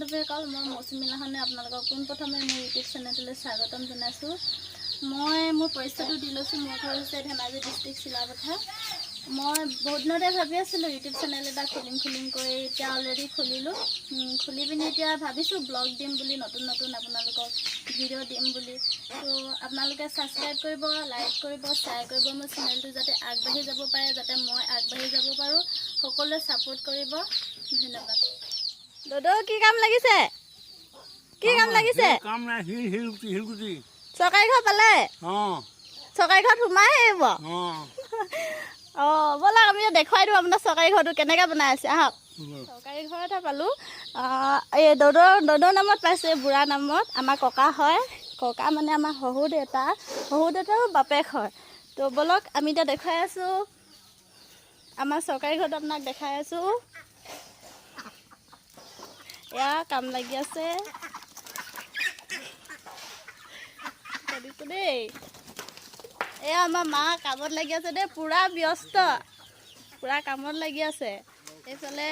বান্ধৱীসকল, মই মৌচুমী লাহনে আপোনালোকক পোনপ্ৰথমে মোৰ ইউটিউব চেনেলটোলৈ স্বাগতম জনাইছোঁ। মই মোৰ পৰিচয়টো দি লৈছোঁ। মোৰ ঘৰ হৈছে ধেমাজি ডিষ্ট্ৰিক্ট চিলাপথাৰ। মই বহুত দিনতে ভাবি আছিলোঁ ইউটিউব চেনেল এটা খুলিম কৰি, এতিয়া অলৰেডি খুলিলোঁ। খুলি পিনি এতিয়া ভাবিছোঁ ব্লগ দিম বুলি, নতুন আপোনালোকক ভিডিঅ' দিম বুলি। তো আপোনালোকে ছাবস্ক্ৰাইব কৰিব, লাইক কৰিব, শ্বেয়াৰ কৰিব মোৰ চেনেলটো, যাতে আগবাঢ়ি যাব পাৰে, যাতে মই আগবাঢ়ি যাব পাৰোঁ। সকলোৱে ছাপোৰ্ট কৰিব। ধন্যবাদ। দাদা কি কাম লাগিছে? কি কাম লাগিছে? কাম নাই, হিলগুটি। চৰকাৰী ঘৰ পালে? চৰকাৰী ঘৰত সোমাই আহিব। ব'লক আমি দেখুৱাই দিওঁ আপোনাৰ চৰকাৰী ঘৰটো কেনেকৈ বনাই আছে। আহক। চৰকাৰী ঘৰ এটা পালোঁ। এই দদৌৰ নামত পাইছে, বুঢ়া নামত। আমাৰ ককা হয়। ককা মানে আমাৰ শহুৰ দেউতাৰো বাপেক হয়। তো ব'লক আমি এতিয়া দেখুৱাই আছোঁ আমাৰ চৰকাৰী ঘৰটো, আপোনাক দেখাই আছোঁ। এয়া কাম লাগি আছে দেই। এয়া আমাৰ মা কামত লাগি আছে দেই, পুৰা ব্যস্ত, পুৰা কামত লাগি আছে। এইফালে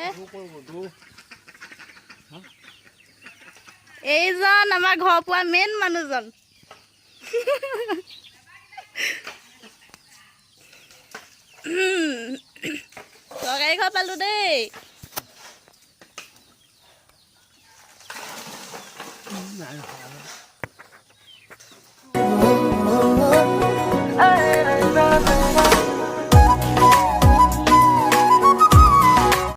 এইজন আমাৰ ঘৰ পোৱা মেইন মানুহজন। চৰকাৰী ঘৰ পালোঁ দেই।